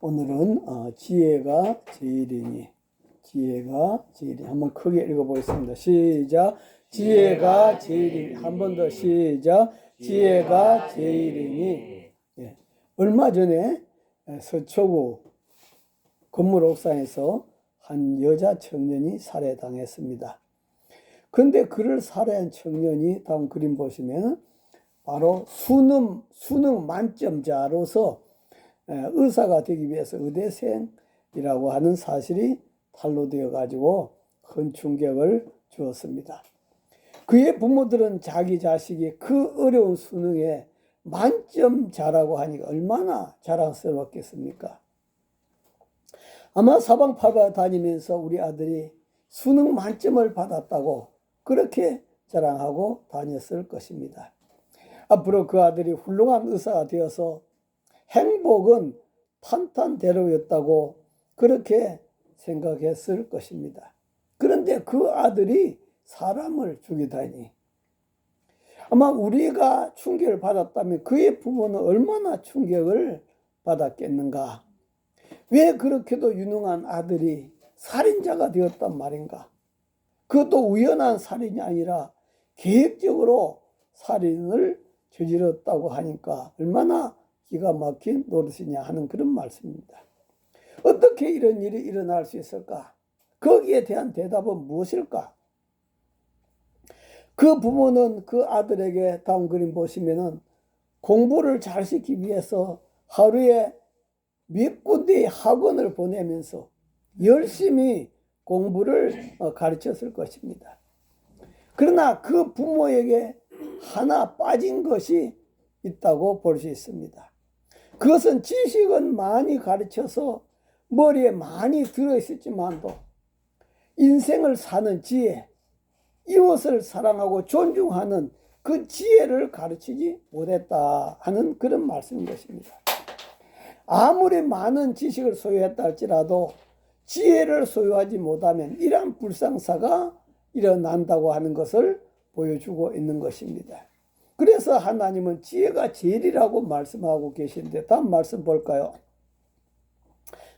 오늘은 지혜가 제일이니, 지혜가 제일이니. 한번 크게 읽어보겠습니다. 시작. 지혜가 제일이니. 한 번 더 시작. 지혜가 제일이니. 예. 얼마 전에 서초구 건물 옥상에서 한 여자 청년이 살해당했습니다. 근데 그를 살해한 청년이 다음 그림 보시면 바로 수능 만점자로서 의사가 되기 위해서 의대생이라고 하는 사실이 탄로되어 가지고 큰 충격을 주었습니다. 그의 부모들은 자기 자식이 그 어려운 수능에 만점자라고 하니까 얼마나 자랑스러웠겠습니까? 아마 사방팔방 다니면서 우리 아들이 수능 만점을 받았다고 그렇게 자랑하고 다녔을 것입니다. 앞으로 그 아들이 훌륭한 의사가 되어서 행복은 탄탄대로였다고 그렇게 생각했을 것입니다. 그런데 그 아들이 사람을 죽이다니, 아마 우리가 충격을 받았다면 그의 부모는 얼마나 충격을 받았겠는가? 왜 그렇게도 유능한 아들이 살인자가 되었단 말인가? 그것도 우연한 살인이 아니라 계획적으로 살인을 저질렀다고 하니까 얼마나 기가 막힌 노릇이냐 하는 그런 말씀입니다. 어떻게 이런 일이 일어날 수 있을까? 거기에 대한 대답은 무엇일까? 그 부모는 그 아들에게 다음 그림 보시면은 공부를 잘 시키기 위해서 하루에 몇 군데의 학원을 보내면서 열심히 공부를 가르쳤을 것입니다. 그러나 그 부모에게 하나 빠진 것이 있다고 볼 수 있습니다. 그것은 지식은 많이 가르쳐서 머리에 많이 들어있었지만도 인생을 사는 지혜, 이웃을 사랑하고 존중하는 그 지혜를 가르치지 못했다 하는 그런 말씀인 것입니다. 아무리 많은 지식을 소유했다 할지라도 지혜를 소유하지 못하면 이러한 불상사가 일어난다고 하는 것을 보여주고 있는 것입니다. 그래서 하나님은 지혜가 제일이라고 말씀하고 계신데 다음 말씀 볼까요?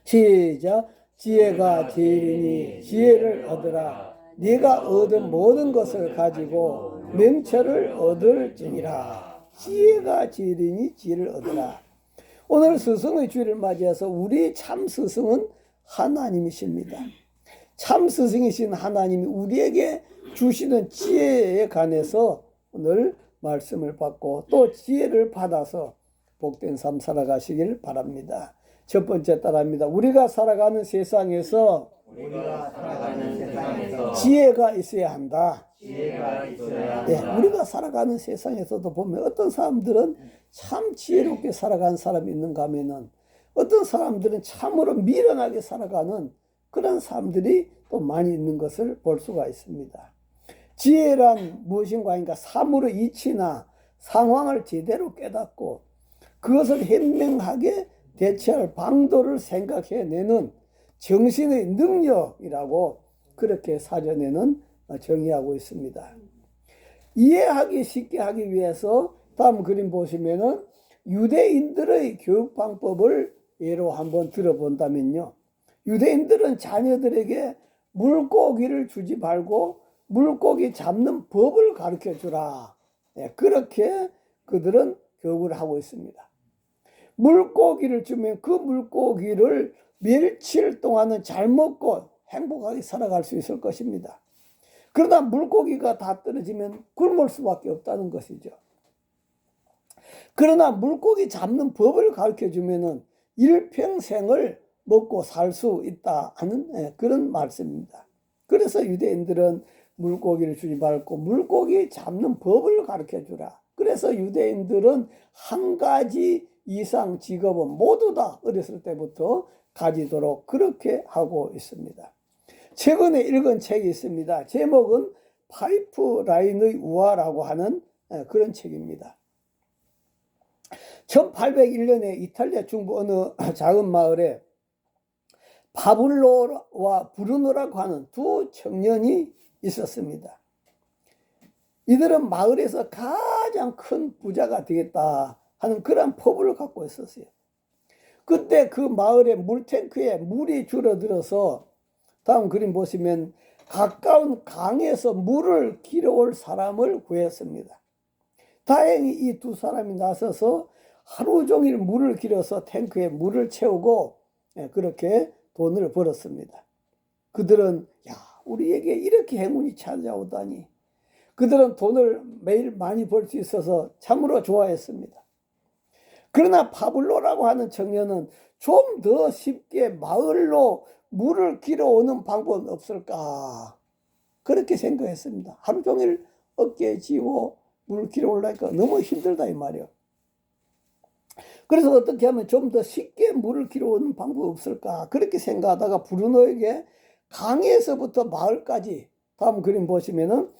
시작. 지혜가 제일이니 지혜를 얻으라. 네가 얻은 모든 것을 가지고 명철을 얻을지니라. 지혜가 제일이니 지혜를 얻으라. 오늘 스승의 주일을 맞이해서 우리 참 스승은 하나님이십니다. 참 스승이신 하나님이 우리에게 주시는 지혜에 관해서 오늘 말씀을 받고 또 지혜를 받아서 복된 삶 살아가시길 바랍니다. 첫 번째 따라합니다. 우리가 살아가는 세상에서 지혜가 있어야 한다. 우리가 살아가는 세상에서도 보면 어떤 사람들은 참 지혜롭게 살아가는 사람이 있는가 하면은 어떤 사람들은 참으로 미련하게 살아가는 그런 사람들이 또 많이 있는 것을 볼 수가 있습니다. 지혜란 무엇인가 하니까 사물의 이치나 상황을 제대로 깨닫고 그것을 현명하게 대처할 방도를 생각해내는 정신의 능력이라고 그렇게 사전에는 정의하고 있습니다. 이해하기 쉽게 하기 위해서 다음 그림 보시면은 유대인들의 교육 방법을 예로 한번 들어본다면요. 유대인들은 자녀들에게 물고기를 주지 말고 물고기 잡는 법을 가르쳐 주라. 그렇게 그들은 교육을 하고 있습니다. 물고기를 주면 그 물고기를 며칠 동안은 잘 먹고 행복하게 살아갈 수 있을 것입니다. 그러다 물고기가 다 떨어지면 굶을 수밖에 없다는 것이죠. 그러나 물고기 잡는 법을 가르쳐 주면은 일평생을 먹고 살 수 있다 하는 그런 말씀입니다. 그래서 유대인들은 물고기를 주지 말고 물고기 잡는 법을 가르쳐 주라. 그래서 유대인들은 한 가지 이상 직업은 모두 다 어렸을 때부터 가지도록 그렇게 하고 있습니다. 최근에 읽은 책이 있습니다. 제목은 파이프라인의 우화라고 하는 그런 책입니다. 1801년에 이탈리아 중부 어느 작은 마을에 파블로와 브루노라고 하는 두 청년이 있었습니다. 이들은 마을에서 가장 큰 부자가 되겠다 하는 그런 포부를 갖고 있었어요. 그때 그 마을의 물탱크에 물이 줄어들어서 다음 그림 보시면 가까운 강에서 물을 길어올 사람을 구했습니다. 다행히 이 두 사람이 나서서 하루 종일 물을 길어서 탱크에 물을 채우고 그렇게 돈을 벌었습니다. 그들은 우리에게 이렇게 행운이 찾아오다니. 그들은 돈을 매일 많이 벌 수 있어서 참으로 좋아했습니다. 그러나 파블로라고 하는 청년은 좀 더 쉽게 마을로 물을 길어오는 방법은 없을까? 그렇게 생각했습니다. 하루 종일 어깨에 지고 물을 길어오려니까 너무 힘들다 이 말이에요. 그래서 어떻게 하면 좀 더 쉽게 물을 길어오는 방법이 없을까? 그렇게 생각하다가 브루노에게 강에서부터 마을까지 다음 그림 보시면은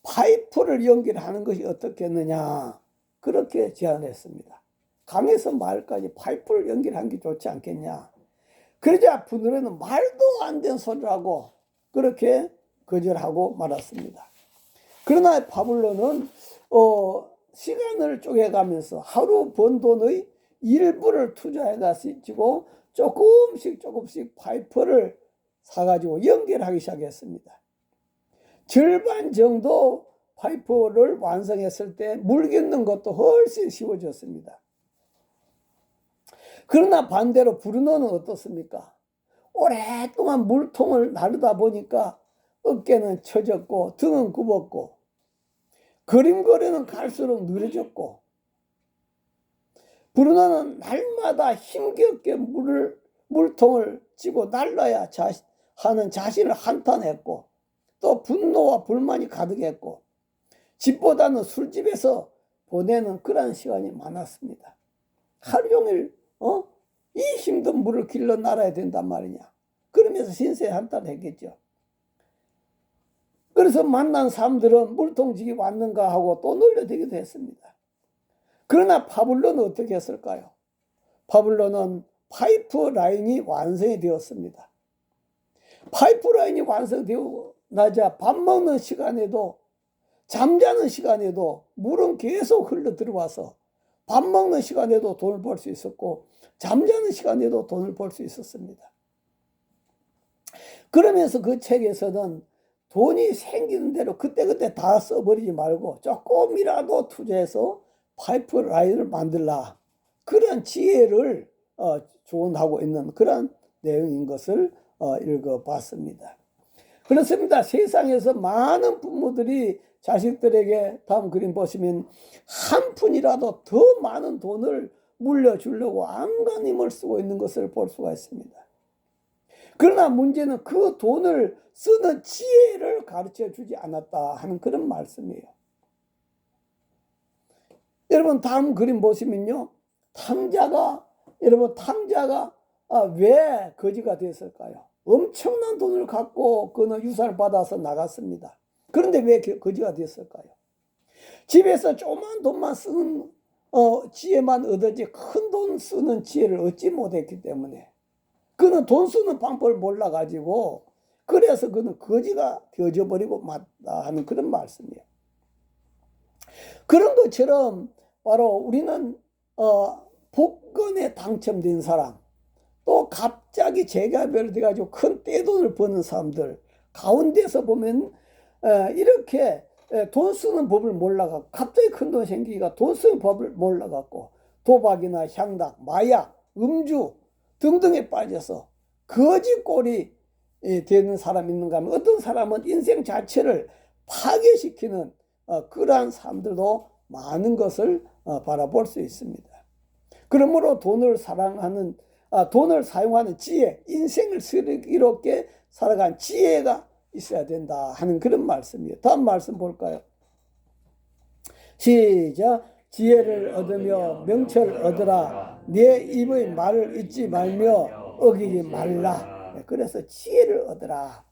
파이프를 연결하는 것이 어떻겠느냐? 그렇게 제안했습니다. 강에서 마을까지 파이프를 연결한 게 좋지 않겠냐? 그러자 브루노는 말도 안 되는 소리를 하고 그렇게 거절하고 말았습니다. 그러나 파블로는 시간을 쪼개가면서 하루 번 돈의 일부를 투자해가지고 조금씩 파이프를 사가지고 연결하기 시작했습니다. 절반 정도 파이프를 완성했을 때 물 깃는 것도 훨씬 쉬워졌습니다. 그러나 반대로 브루노는 어떻습니까? 오랫동안 물통을 나르다 보니까 어깨는 처졌고 등은 굽었고 그림거리는 갈수록 느려졌고 브루노는 날마다 힘겹게 물통을 쥐고 날라야 하는 자신을 한탄했고 또 분노와 불만이 가득했고 집보다는 술집에서 보내는 그런 시간이 많았습니다. 하루 종일 이 힘든 물을 길러 날아야 된단 말이냐. 그러면서 신세 한탄했겠죠. 그래서 만난 사람들은 물통지기 왔는가 하고 또 놀려대기도 했습니다. 그러나 파블로는 어떻게 했을까요? 파블로는 파이프 라인이 완성이 되었습니다. 파이프 라인이 완성되고 나자 밥 먹는 시간에도 잠자는 시간에도 물은 계속 흘러 들어와서 밥 먹는 시간에도 돈을 벌 수 있었고 잠자는 시간에도 돈을 벌 수 있었습니다. 그러면서 그 책에서는 돈이 생기는 대로 그때그때 다 써버리지 말고 조금이라도 투자해서 파이프 라인을 만들라. 그런 지혜를 조언하고 있는 그런 내용인 것을 읽어봤습니다. 그렇습니다. 세상에서 많은 부모들이 자식들에게 다음 그림 보시면 한 푼이라도 더 많은 돈을 물려주려고 안간힘을 쓰고 있는 것을 볼 수가 있습니다. 그러나 문제는 그 돈을 쓰는 지혜를 가르쳐 주지 않았다 하는 그런 말씀이에요. 여러분 다음 그림 보시면요. 탕자가 왜 거지가 됐을까요? 엄청난 돈을 갖고 그는 유산을 받아서 나갔습니다. 그런데 왜 거지가 됐을까요? 집에서 조그만 돈만 쓰는 지혜만 얻었지 큰 돈 쓰는 지혜를 얻지 못했기 때문에 그는 돈 쓰는 방법을 몰라가지고 그래서 그는 거지가 되어져버리고 맞다 하는 그런 말씀이에요. 그런 것처럼 바로 우리는 복권에 당첨된 사람 또 갑자기 재가별로 돼가지고 큰 떼돈을 버는 사람들 가운데서 보면 이렇게 돈 쓰는 법을 몰라갖고 갑자기 큰 돈 생기기가 돈 쓰는 법을 몰라갖고 도박이나 향락, 마약, 음주 등등에 빠져서 거지꼴이 되는 사람이 있는가 하면 어떤 사람은 인생 자체를 파괴시키는 그러한 사람들도 많은 것을 바라볼 수 있습니다. 그러므로 돈을 사용하는 지혜, 인생을 슬기롭게 살아간 지혜가 있어야 된다 하는 그런 말씀이에요. 다음 말씀 볼까요? 시작. 지혜를 얻으며 명철 얻으라. 내 입의 말을 잊지 말며 어기지 말라. 그래서 지혜를 얻으라.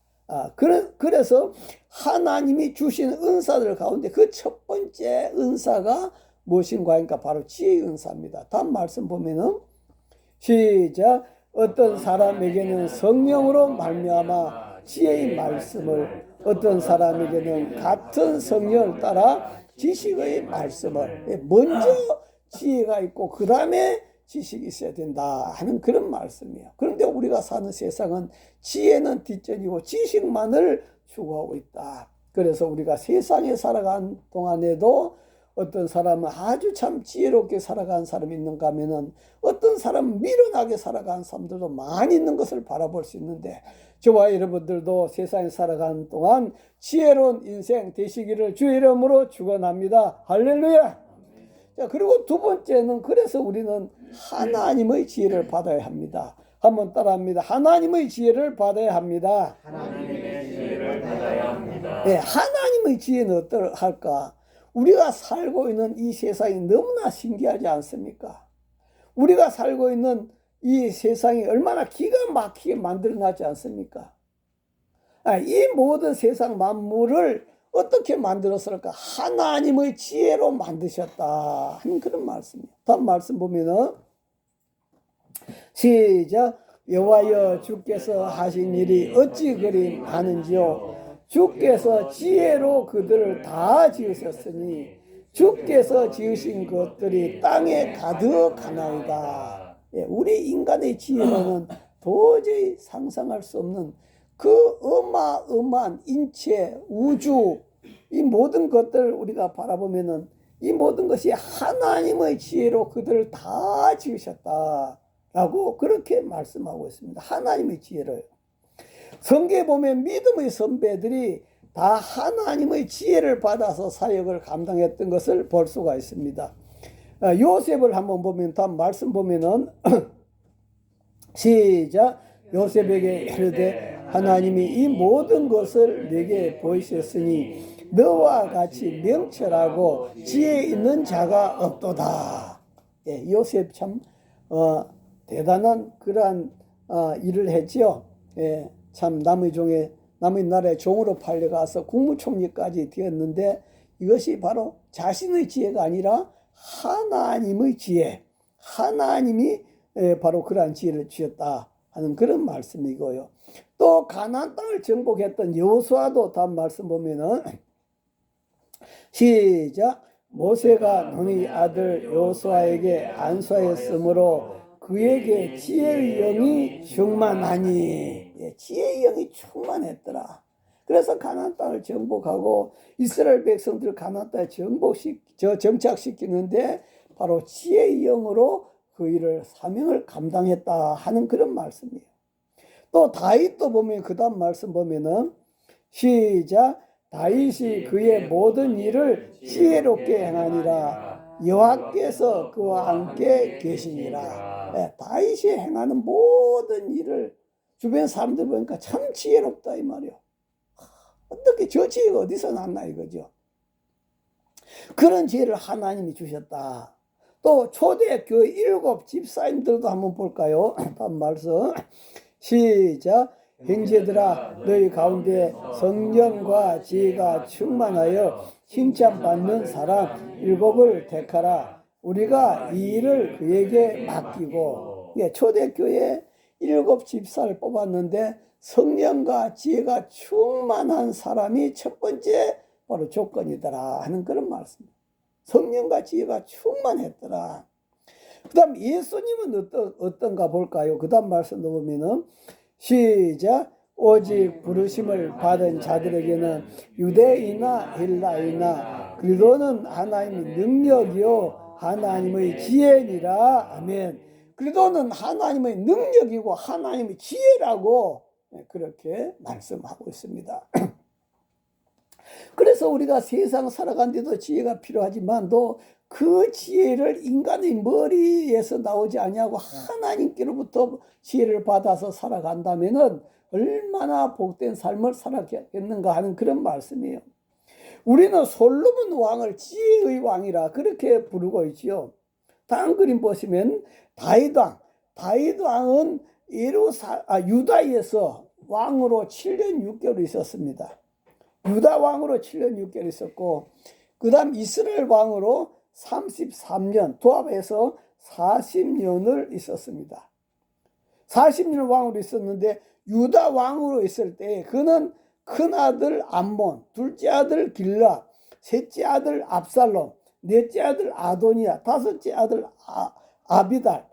그래서 하나님이 주신 은사들 가운데 그 첫 번째 은사가 무엇인가 하니까 바로 지혜의 은사입니다. 다음 말씀 보면은 시작. 어떤 사람에게는 성령으로 말미암아 지혜의 말씀을 어떤 사람에게는 같은 성령을 따라 지식의 말씀을 먼저 지혜가 있고 그 다음에 지식이 있어야 된다 하는 그런 말씀이에요. 그런데 우리가 사는 세상은 지혜는 뒷전이고 지식만을 추구하고 있다. 그래서 우리가 세상에 살아간 동안에도 어떤 사람은 아주 참 지혜롭게 살아가는 사람이 있는가 하면은 어떤 사람은 미련하게 살아가는 사람들도 많이 있는 것을 바라볼 수 있는데, 저와 여러분들도 세상에 살아가는 동안 지혜로운 인생 되시기를 주의 이름으로 축원합니다. 할렐루야. 자, 그리고 두 번째는, 그래서 우리는 하나님의 지혜를 받아야 합니다. 한번 따라합니다. 하나님의 지혜를 받아야 합니다. 하나님의 지혜를 받아야 합니다. 네, 하나님의 지혜는 어떠할까? 우리가 살고 있는 이 세상이 너무나 신기하지 않습니까? 우리가 살고 있는 이 세상이 얼마나 기가 막히게 만들어놨지 않습니까? 이 모든 세상 만물을 어떻게 만들었을까? 하나님의 지혜로 만드셨다 하는 그런 말씀이에요. 다음 말씀 보면은 시작. 여호와여 주께서 하신 일이 어찌 그리 많은지요. 주께서 지혜로 그들을 다 지으셨으니 주께서 지으신 것들이 땅에 가득하나이다. 우리 인간의 지혜로는 도저히 상상할 수 없는 그 어마어마한 인체, 우주, 이 모든 것들을 우리가 바라보면은 이 모든 것이 하나님의 지혜로 그들을 다 지으셨다라고 그렇게 말씀하고 있습니다. 하나님의 지혜를. 성경에 보면 믿음의 선배들이 다 하나님의 지혜를 받아서 사역을 감당했던 것을 볼 수가 있습니다. 요셉을 한번 보면, 다음 말씀 보면은 시작. 요셉에게 이르되 하나님이 이 모든 것을 내게 보이셨으니 너와 같이 명철하고 지혜 있는 자가 없도다. 요셉 참 대단한 그러한 일을 했죠. 참 남의 나라의 종으로 팔려가서 국무총리까지 되었는데, 이것이 바로 자신의 지혜가 아니라 하나님의 지혜, 하나님이 바로 그러한 지혜를 주셨다 하는 그런 말씀이고요. 또 가나안 땅을 정복했던 여호수아도 다음 말씀 보면은 시작. 모세가 눈의 아들 여호수아에게 안수하였으므로 그에게 지혜의 영이 충만하니. 지혜의 영이 충만했더라. 그래서 가나안 땅을 정복하고 이스라엘 백성들을 가나안 땅에 정착시키는데 바로 지혜의 영으로 그 일을 사명을 감당했다 하는 그런 말씀이에요. 또 다윗도 보면 그 다음 말씀 보면은 시작. 다윗이 그의 모든 일을 지혜롭게 행하니라. 여호와께서 그와 함께 계시니라. 다윗이 행하는 모든 일을 주변 사람들 보니까 참 지혜롭다 이 말이요. 어떻게 저 지혜가 어디서 났나 이거죠. 그런 지혜를 하나님이 주셨다. 또 초대교회 7 집사님들도 한번 볼까요? 다음 말씀 시작. 형제들아 너희 가운데 성령과 지혜가 충만하여 칭찬받는 사람 7을 택하라. 우리가 이 일을 그에게 맡기고. 초대교회 7 집사를 뽑았는데 성령과 지혜가 충만한 사람이 첫 번째 바로 조건이더라 하는 그런 말씀입니다. 성령과 지혜가 충만했더라. 그 다음 예수님은 어떤가 볼까요? 그 다음 말씀 보면은 시작. 오직 부르심을 받은 자들에게는 유대인이나 헬라이나 그리도는 하나님의 능력이요 하나님의 지혜니라. 아멘. 그리도는 하나님의 능력이고 하나님의 지혜라고 그렇게 말씀하고 있습니다. 그래서 우리가 세상 살아가는데도 지혜가 필요하지만도 그 지혜를 인간의 머리에서 나오지 아니하고 하나님께로부터 지혜를 받아서 살아간다면은 얼마나 복된 삶을 살았겠는가 하는 그런 말씀이에요. 우리는 솔로몬 왕을 지혜의 왕이라 그렇게 부르고 있지요. 다음 그림 보시면 다윗 왕은 유다에서 왕으로 7년 6개월 있었습니다. 유다 왕으로 7년 6개월 있었고, 그 다음 이스라엘 왕으로 33년, 도합해서 40년을 있었습니다. 40년 왕으로 있었는데 유다 왕으로 있을 때 그는 큰아들 암몬, 둘째 아들 길라, 셋째 아들 압살롬, 넷째 아들 아도니아, 다섯째 아들 아비달,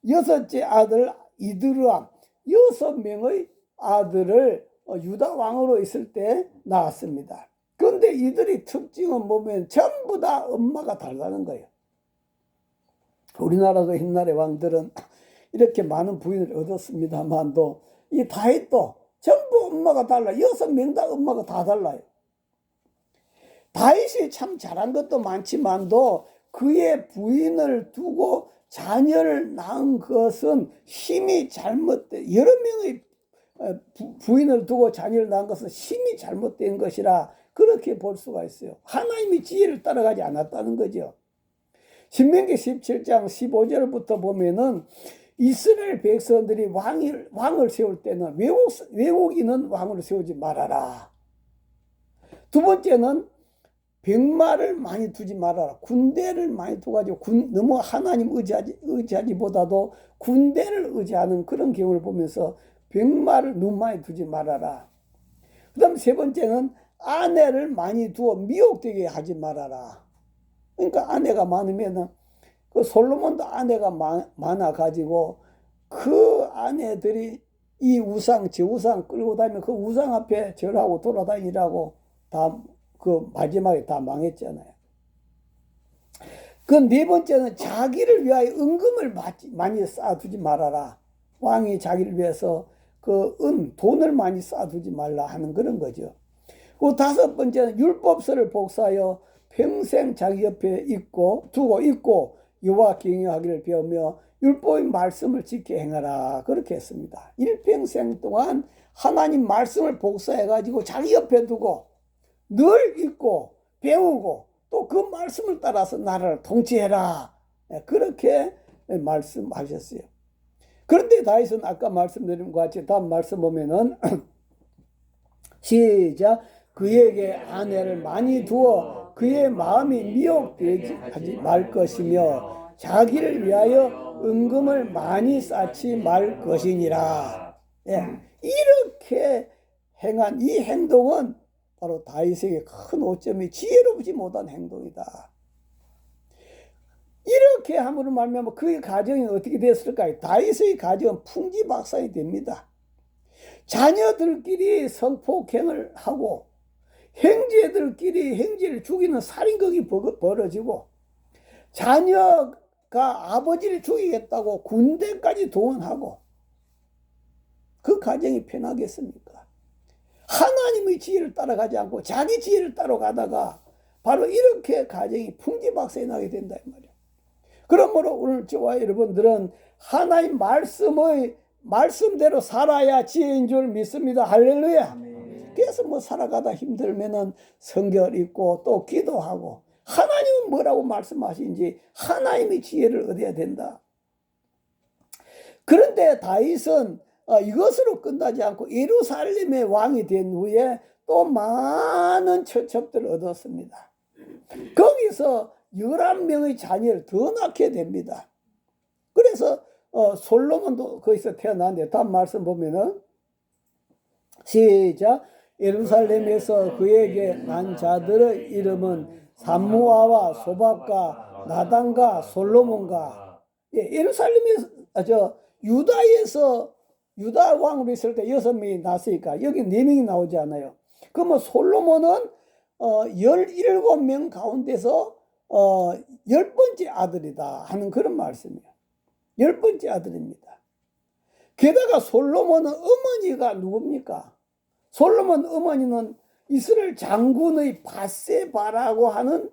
여섯째 아들 이드르암 6명의 아들을 유다 왕으로 있을 때 낳았습니다. 그런데 이들의 특징은 보면 전부 다 엄마가 다르다는 거예요. 우리나라도 옛날의 왕들은 이렇게 많은 부인을 얻었습니다만도 이 다윗도 전부 엄마가 달라요. 6명 다 엄마가 다 달라요. 다윗이 참 잘한 것도 많지만도 그의 부인을 두고 자녀를 낳은 것은 힘이 잘못된, 여러 명의 부인을 두고 자녀를 낳은 것은 힘이 잘못된 것이라 그렇게 볼 수가 있어요. 하나님의 지혜를 따라가지 않았다는 거죠. 신명기 17장 15절부터 보면은 이스라엘 백성들이 왕을 세울 때는 외국인은 왕을 세우지 말아라. 두 번째는 병마를 많이 두지 말아라. 군대를 많이 두가지고 너무 하나님 의지하지보다도 군대를 의지하는 그런 경우를 보면서 병마를 너무 많이 두지 말아라. 그 다음 세 번째는 아내를 많이 두어 미혹되게 하지 말아라. 그러니까 아내가 많으면은 그 솔로몬도 아내가 많아가지고 그 아내들이 이 우상 저 우상 끌고 다니면 그 우상 앞에 절하고 돌아다니라고 다 그 마지막에 다 망했잖아요. 그 네 번째는 자기를 위하여 은금을 많이 쌓아두지 말아라. 왕이 자기를 위해서 그 돈을 많이 쌓아두지 말라 하는 그런 거죠. 그 다섯 번째는 율법서를 복사하여 평생 자기 옆에 두고 있고 여호와 경외하기를 배우며 율법의 말씀을 지켜 행하라. 그렇게 했습니다. 일평생 동안 하나님 말씀을 복사해가지고 자기 옆에 두고 늘 읽고 배우고 또 그 말씀을 따라서 나라를 통치해라. 그렇게 말씀하셨어요. 그런데 다윗은 아까 말씀드린 것 같이 다음 말씀 보면은 시작. 그에게 아내를 많이 두어 그의 마음이 미혹되지 하지 말 것이며 자기를 위하여 은금을 많이 쌓지 말 것이니라. 예, 이렇게 행한 이 행동은 바로 다윗에게 큰 오점이 지혜롭지 못한 행동이다. 이렇게 함으로 말미암아 그의 가정이 어떻게 됐을까요? 다윗의 가정은 풍지박산이 됩니다. 자녀들끼리 성폭행을 하고 형제들끼리 형제를 죽이는 살인극이 벌어지고 자녀가 아버지를 죽이겠다고 군대까지 동원하고 그 가정이 편하겠습니까? 하나님의 지혜를 따라가지 않고 자기 지혜를 따라가다가 바로 이렇게 가정이 풍지박산이 나게 된다 이 말이에요. 그러므로 오늘 저와 여러분들은 하나님 말씀대로 살아야 지혜인 줄 믿습니다. 할렐루야. 그래서 뭐 살아가다 힘들면은 성경 읽고 또 기도하고 하나님은 뭐라고 말씀하신지 하나님의 지혜를 얻어야 된다. 그런데 다윗은 이것으로 끝나지 않고 예루살렘의 왕이 된 후에 또 많은 처첩들을 얻었습니다. 거기서 11명의 자녀를 더 낳게 됩니다. 그래서 솔로몬도 거기서 태어났는데 다음 말씀 보면은 시작. 예루살렘에서 그에게 난 자들의 이름은 삼무아와 소박과 나단과 솔로몬과. 예루살렘에서 유다에서 유다 왕으로 있을 때 6명이 났으니까 여기 4명이 나오지 않아요. 그러면 솔로몬은 17명 가운데서 10번째 아들이다 하는 그런 말씀이에요. 10번째 아들입니다. 게다가 솔로몬은 어머니가 누굽니까? 솔로몬 어머니는 이스라엘 장군의 바세바라고 하는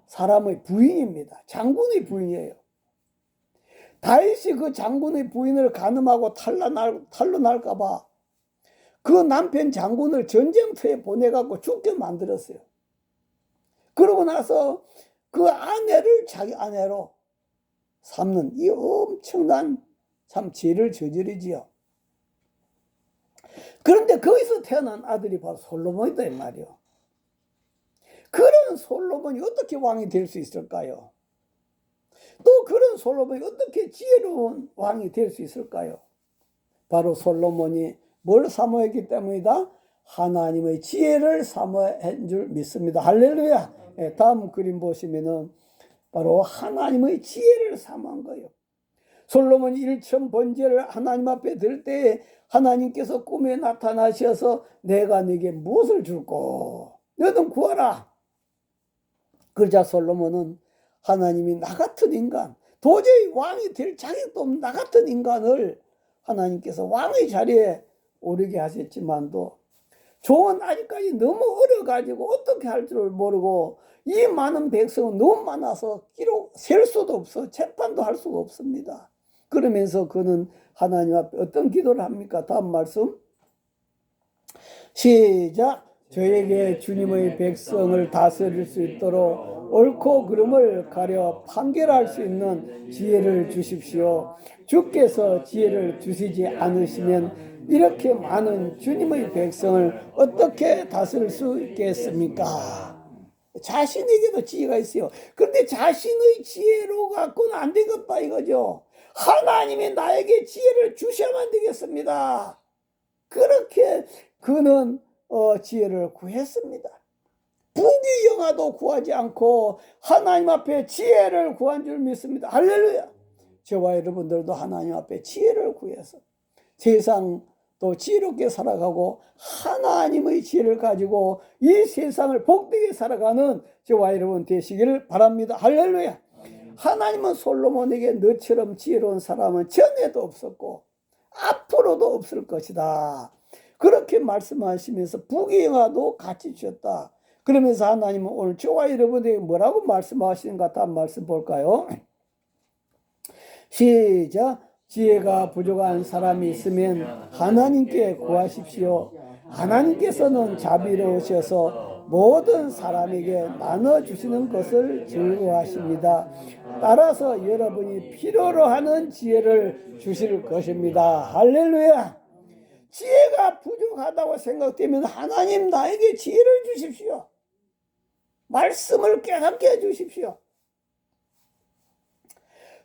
사람의 부인입니다. 장군의 부인이에요. 다윗이 그 장군의 부인을 간음하고 탈로 날까봐 그 남편 장군을 전쟁터에 보내갖고 죽게 만들었어요. 그러고 나서 그 아내를 자기 아내로 삼는 이 엄청난 참 죄를 저지르지요. 그런데 거기서 태어난 아들이 바로 솔로몬이다 이 말이요. 그런 솔로몬이 어떻게 왕이 될 수 있을까요? 또 그런 솔로몬이 어떻게 지혜로운 왕이 될 수 있을까요? 바로 솔로몬이 뭘 사모했기 때문이다? 하나님의 지혜를 사모한 줄 믿습니다. 할렐루야. 다음 그림 보시면은 바로 하나님의 지혜를 사모한 거예요. 솔로몬이 일천 번제를 하나님 앞에 들 때에 하나님께서 꿈에 나타나셔서 내가 네게 무엇을 줄꼬? 너는 구하라. 그러자 솔로몬은 하나님이 나 같은 인간, 도저히 왕이 될 자격도 없는 나 같은 인간을 하나님께서 왕의 자리에 오르게 하셨지만도 종은 아직까지 너무 어려가지고 어떻게 할 줄 모르고 이 많은 백성은 너무 많아서 기록 셀 수도 없어 재판도 할 수가 없습니다. 그러면서 그는 하나님 앞에 어떤 기도를 합니까? 다음 말씀 시작. 저에게 주님의 백성을 다스릴 수 있도록 옳고 그름을 가려 판결할 수 있는 지혜를 주십시오. 주께서 지혜를 주시지 않으시면 이렇게 많은 주님의 백성을 어떻게 다스릴 수 있겠습니까? 자신에게도 지혜가 있어요. 그런데 자신의 지혜로 갖고는 안 되겠다 이거죠. 하나님이 나에게 지혜를 주셔야만 되겠습니다. 그렇게 그는 지혜를 구했습니다. 부귀영화도 구하지 않고 하나님 앞에 지혜를 구한 줄 믿습니다. 할렐루야. 저와 여러분들도 하나님 앞에 지혜를 구해서 세상 또 지혜롭게 살아가고 하나님의 지혜를 가지고 이 세상을 복되게 살아가는 저와 여러분 되시기를 바랍니다. 할렐루야. 하나님은 솔로몬에게 너처럼 지혜로운 사람은 전에도 없었고 앞으로도 없을 것이다. 그렇게 말씀하시면서 부귀영화도 같이 주셨다. 그러면서 하나님은 오늘 저와 여러분에게 뭐라고 말씀하시는가 다음 말씀 볼까요? 시작. 지혜가 부족한 사람이 있으면 하나님께 구하십시오. 하나님께서는 자비로우셔서 모든 사람에게 나눠주시는 것을 즐거워하십니다. 따라서 여러분이 필요로 하는 지혜를 주실 것입니다. 할렐루야. 지혜가 부족하다고 생각되면 하나님 나에게 지혜를 주십시오. 말씀을 깨닫게 해주십시오.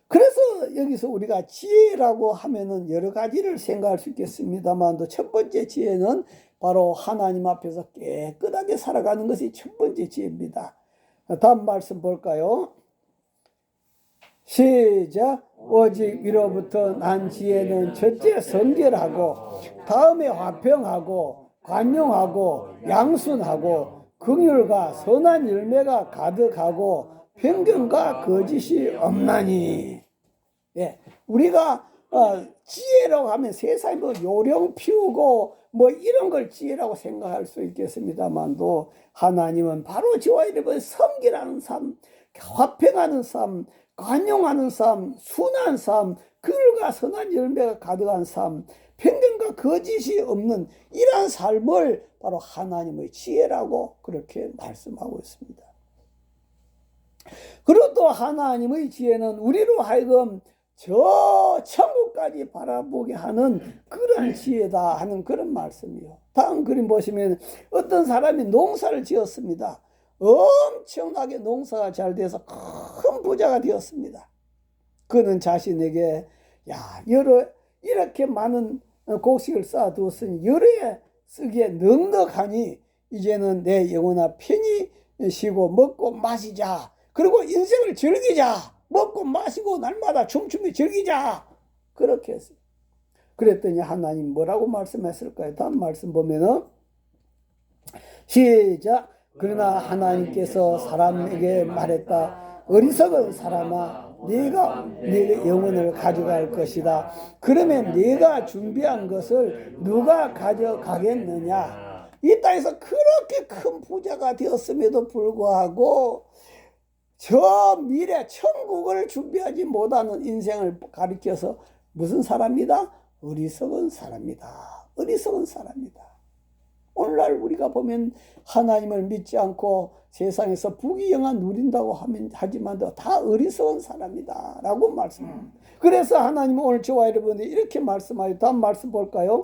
그래서 여기서 우리가 지혜라고 하면은 여러 가지를 생각할 수 있겠습니다만 첫 번째 지혜는 바로 하나님 앞에서 깨끗하게 살아가는 것이 첫 번째 지혜입니다. 다음 말씀 볼까요? 시작. 오직 위로부터 난 지혜는 첫째 성결하고 다음에 화평하고 관용하고 양순하고 긍휼과 선한 열매가 가득하고 편견과 거짓이 없나니. 예, 우리가 지혜라고 하면 세상에 뭐 요령 피우고 뭐 이런 걸 지혜라고 생각할 수 있겠습니다만도 하나님은 바로 저와 여러분 성결하는 삶, 화평하는 삶, 관용하는 삶, 순한 삶, 긍휼과 선한 열매가 가득한 삶, 편견과 거짓이 없는 이러한 삶을 바로 하나님의 지혜라고 그렇게 말씀하고 있습니다. 그리고 또 하나님의 지혜는 우리로 하여금 저 천국까지 바라보게 하는 그런 지혜다 하는 그런 말씀이요. 다음 그림 보시면 어떤 사람이 농사를 지었습니다. 엄청나게 농사가 잘 돼서 큰 부자가 되었습니다. 그는 자신에게 이렇게 많은 곡식을 쌓아두었으니 여러에 쓰기에 넉넉하니 이제는 내 영혼아 편히 쉬고 먹고 마시자. 그리고 인생을 즐기자. 먹고 마시고 날마다 춤추며 즐기자. 그렇게 했어요. 그랬더니 하나님 뭐라고 말씀했을까요? 다음 말씀 보면은 시작. 그러나 하나님께서 사람에게 말했다. 어리석은 사람아, 네가 네 영혼을 가져갈 것이다. 그러면 네가 준비한 것을 누가 가져가겠느냐? 이 땅에서 그렇게 큰 부자가 되었음에도 불구하고 저 미래 천국을 준비하지 못하는 인생을 가리켜서 무슨 사람이다? 어리석은 사람이다. 어리석은 사람이다. 오늘날 우리가 보면 하나님을 믿지 않고 세상에서 부귀영화 누린다고 하지만 다 어리석은 사람이다 라고 말씀합니다. 그래서 하나님은 오늘 저와 여러분이 이렇게 말씀하여 다음 말씀 볼까요?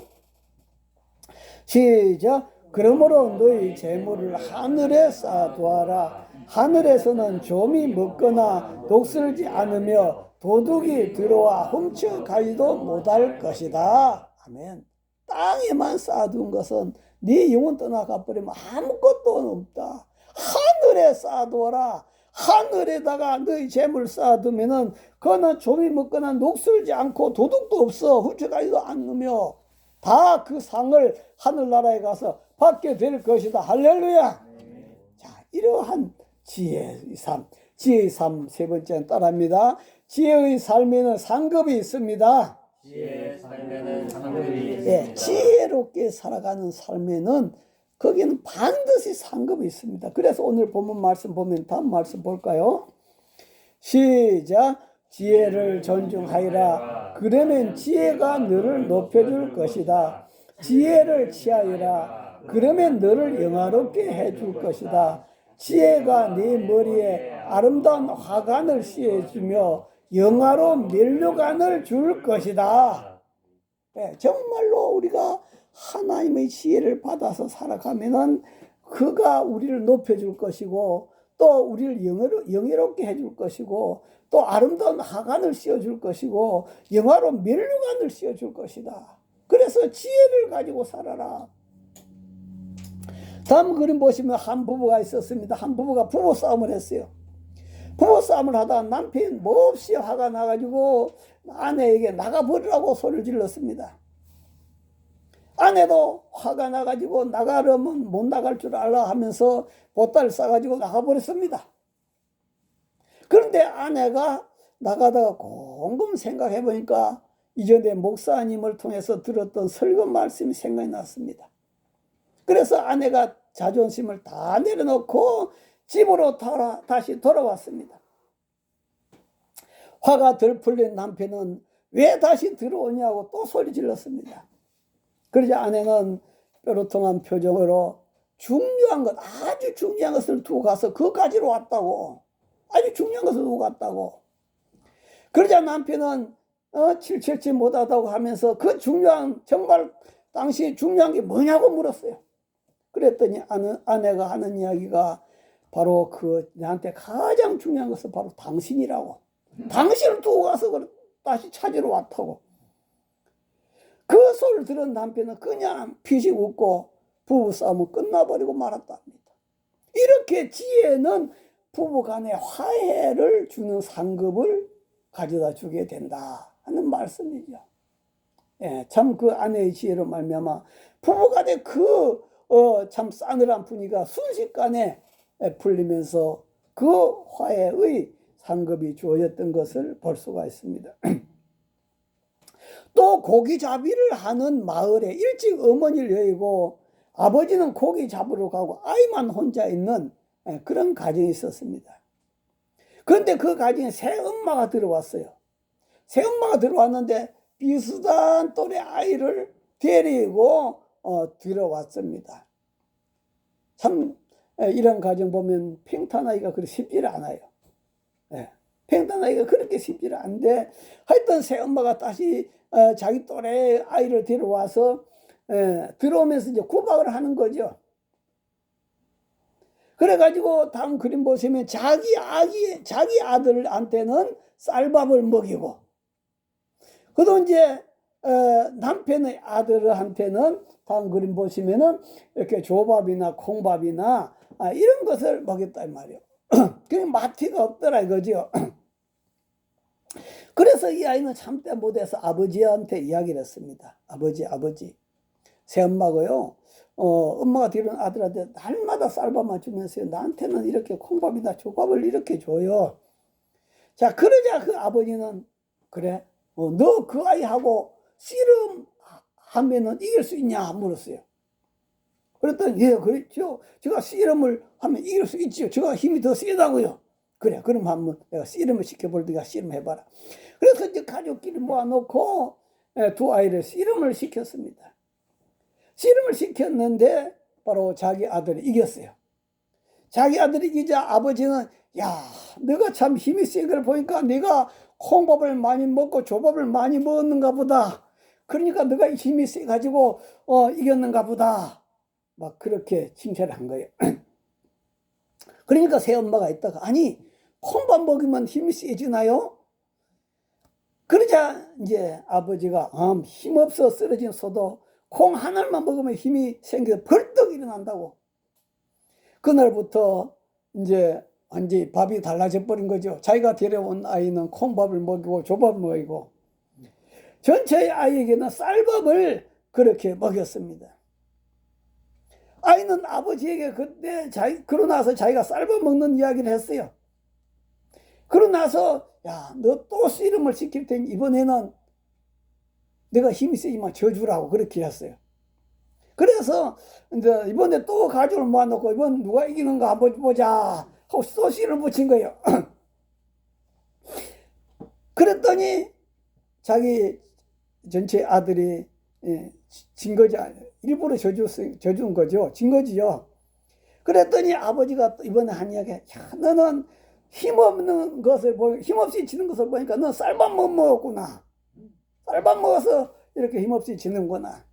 시작. 그러므로 너희 재물을 하늘에 쌓아두어라. 하늘에서는 좀이 먹거나 독슬지 않으며 도둑이 들어와 훔쳐가지도 못할 것이다. 아멘. 땅에만 쌓아둔 것은 네 영혼 떠나가 버리면 아무것도 없다. 하늘에 쌓아두어라. 하늘에다가 너희 재물 쌓아두면은 그거는 조미 먹거나 녹슬지 않고 도둑도 없어 훔쳐가지도 않으며 다 그 상을 하늘나라에 가서 받게 될 것이다. 할렐루야. 자, 이러한 지혜의 삶. 지혜의 삶 세 번째는 따라합니다. 지혜의 삶에는 상급이 있습니다. 지혜의 삶에는 상급이 예, 있습니다. 지혜롭게 살아가는 삶에는 거기는 반드시 상급이 있습니다. 그래서 오늘 본문 말씀 보면 다음 말씀 볼까요? 시작. 지혜를 존중하여라. 그러면 지혜가 너를 높여줄 것이다. 지혜를 취하여라. 그러면 너를 영화롭게 해줄 것이다. 지혜가 네 머리에 아름다운 화관을 씌워주며 영화로운 면류관을 줄 것이다. 네, 정말로 우리가 하나님의 지혜를 받아서 살아가면은 그가 우리를 높여줄 것이고 또 우리를 영예롭게 해줄 것이고 또 아름다운 화관을 씌워줄 것이고 영화로운 면류관을 씌워줄 것이다. 그래서 지혜를 가지고 살아라. 다음 그림 보시면 한 부부가 있었습니다. 한 부부가 부부싸움을 했어요. 부부싸움을 하다가 남편이 몹시 화가 나가지고 아내에게 나가버리라고 소리를 질렀습니다. 아내도 화가 나가지고 나가려면 못 나갈 줄 알라 하면서 보따리를 싸가지고 나가버렸습니다. 그런데 아내가 나가다가 곰곰 생각해 보니까 이전에 목사님을 통해서 들었던 설교 말씀이 생각이 났습니다. 그래서 아내가 자존심을 다 내려놓고 집으로 다시 돌아왔습니다. 화가 덜 풀린 남편은 왜 다시 들어오냐고 또 소리 질렀습니다. 그러자 아내는 뾰루통한 표정으로 중요한 것, 아주 중요한 것을 두고 가서 그까지로 왔다고. 아주 중요한 것을 두고 갔다고. 그러자 남편은 칠칠치 못하다고 하면서 그 중요한, 정말 당시 중요한 게 뭐냐고 물었어요. 그랬더니 아내가 하는 이야기가 바로 그 나한테 가장 중요한 것은 바로 당신이라고. 당신을 두고 가서 다시 찾으러 왔다고. 그 소리를 들은 남편은 그냥 피식 웃고 부부싸움은 끝나버리고 말았답니다. 이렇게 지혜는 부부간의 화해를 주는 상급을 가져다 주게 된다 하는 말씀이죠. 예, 참 그 아내의 지혜로 말미암아 부부간의 참 싸늘한 분위기가 순식간에 풀리면서 그 화해의 상급이 주어졌던 것을 볼 수가 있습니다. 또 고기잡이를 하는 마을에 일찍 어머니를 여의고 아버지는 고기 잡으러 가고 아이만 혼자 있는 그런 가정이 있었습니다. 그런데 그 가정에 새 엄마가 들어왔어요. 새 엄마가 들어왔는데 비슷한 또래 아이를 데리고 들어왔습니다. 참 이런 가정 보면 평탄하기가 그렇게 쉽지를 않아요. 평탄하기가 그렇게 쉽지를 않은데 하여튼 새 엄마가 다시 자기 또래 아이를 데려와서 들어오면서 이제 구박을 하는 거죠. 그래가지고 다음 그림 보시면 자기 아들한테는 쌀밥을 먹이고 그도 이제 남편의 아들한테는 다음 그림 보시면은 이렇게 조밥이나 콩밥이나 이런 것을 먹였다 이 말이에요. 그게 마티가 없더라 이거죠. 그래서 이 아이는 참대 못해서 아버지한테 이야기를 했습니다. 아버지. 새엄마가요. 엄마가 들은 아들한테 날마다 쌀밥만 주면서요. 나한테는 이렇게 콩밥이나 조밥을 이렇게 줘요. 자, 그러자 그 아버지는 그래. 너 그 아이하고 씨름하면은 이길 수 있냐 물었어요. 그랬더니 예, 그렇죠. 제가 씨름을 하면 이길 수 있죠. 제가 힘이 더 세다고요. 그래, 그럼 한번 내가 씨름을 시켜볼 테니까 씨름해봐라. 그래서 이제 가족끼리 모아놓고 두 아이를 씨름을 시켰습니다. 씨름을 시켰는데 바로 자기 아들이 이겼어요. 자기 아들이 이기자 아버지는 야, 너가 참 힘이 센 걸 보니까 네가 콩밥을 많이 먹고 조밥을 많이 먹었는가 보다. 그러니까 너가 힘이 세가지고 이겼는가 보다. 막 그렇게 칭찬을 한 거예요. 그러니까 새엄마가 있다가 아니 콩밥 먹으면 힘이 세지나요? 그러자 이제 아버지가 힘없어 쓰러진 소도 콩 하나만 먹으면 힘이 생겨서 벌떡 일어난다고. 그날부터 이제 완전히 밥이 달라져 버린 거죠. 자기가 데려온 아이는 콩밥을 먹이고 조밥 먹이고 전체 아이에게는 쌀밥을 그렇게 먹였습니다. 아이는 아버지에게 그때 그러고 나서 자기가 쌀밥 먹는 이야기를 했어요. 그러고 나서 야, 너 또 씨름을 시킬 테니 이번에는 내가 힘이 세지만 져주라고 그렇게 했어요. 그래서 이제 이번에 또 가족을 모아놓고 이번 누가 이기는가 한번 보자 하고 또 씨를 붙인 거예요. 그랬더니 자기 전체 아들이 진 거지. 일부러 져준 거죠. 진 거지요. 그랬더니 아버지가 또 이번에 한 이야기, 야, 너는 힘없는 것을 힘없이 지는 것을 보니까 너 쌀밥 못 먹었구나. 쌀밥 먹어서 이렇게 힘없이 지는구나.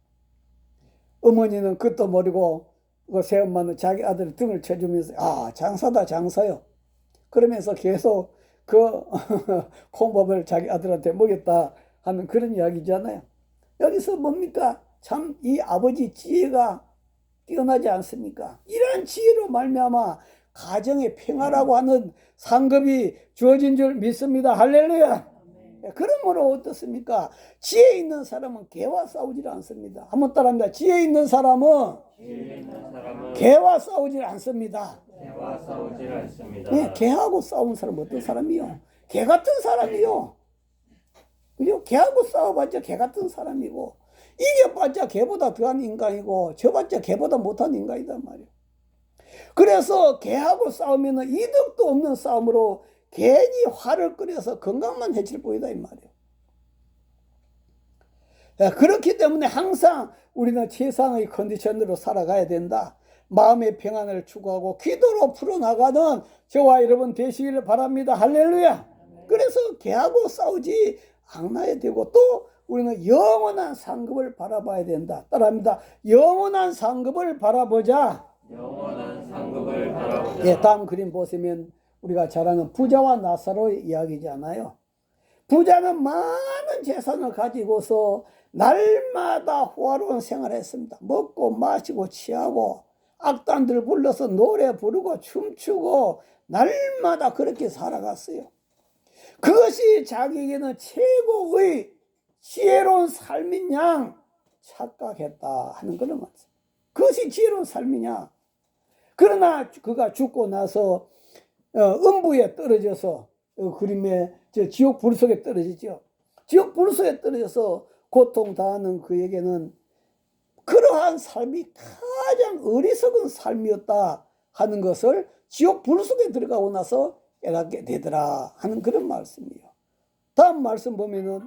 어머니는 그것도 모르고 그 새엄마는 자기 아들 등을 쳐주면서 아, 장사다 장사요. 그러면서 계속 그 콩밥을 자기 아들한테 먹였다 하는 그런 이야기잖아요. 여기서 뭡니까? 참 이 아버지 지혜가 뛰어나지 않습니까? 이러한 지혜로 말미암아 가정의 평화라고 하는 상급이 주어진 줄 믿습니다. 할렐루야. 그러므로 어떻습니까? 지혜 있는 사람은 개와 싸우질 않습니다. 한번 따라합니다. 지혜 있는 사람은 개와 싸우질 않습니다. 개와 싸우질 않습니다. 네, 개하고 싸운 사람은 어떤 사람이요? 개 같은 사람이요. 그죠? 개하고 싸워봤자 개 같은 사람이고 이겨봤자 개보다 더한 인간이고 져봤자 개보다 못한 인간이단 말이에요. 그래서 개하고 싸우면 이득도 없는 싸움으로 괜히 화를 끓여서 건강만 해칠 뿐이다 이 말이에요. 그렇기 때문에 항상 우리는 최상의 컨디션으로 살아가야 된다. 마음의 평안을 추구하고 기도로 풀어나가는 저와 여러분 되시기를 바랍니다. 할렐루야. 그래서 개하고 싸우지 않아야 되고 또 우리는 영원한 상급을 바라봐야 된다. 따라합니다. 영원한 상급을 바라보자. 영원한 상급을 바라보자. 예, 다음 그림 보시면 우리가 잘 아는 부자와 나사로의 이야기잖아요. 부자는 많은 재산을 가지고서 날마다 호화로운 생활을 했습니다. 먹고 마시고 취하고 악단들 불러서 노래 부르고 춤추고 날마다 그렇게 살아갔어요. 그것이 자기에게는 최고의 지혜로운 삶인 양 착각했다 하는 그런 말씀. 그것이 지혜로운 삶이냐. 그러나 그가 죽고 나서 음부에 떨어져서 그림에 지옥 불 속에 떨어지죠. 지옥 불 속에 떨어져서 고통당하는 그에게는 그러한 삶이 가장 어리석은 삶이었다 하는 것을 지옥 불 속에 들어가고 나서 깨닫게 되더라 하는 그런 말씀이에요. 다음 말씀 보면은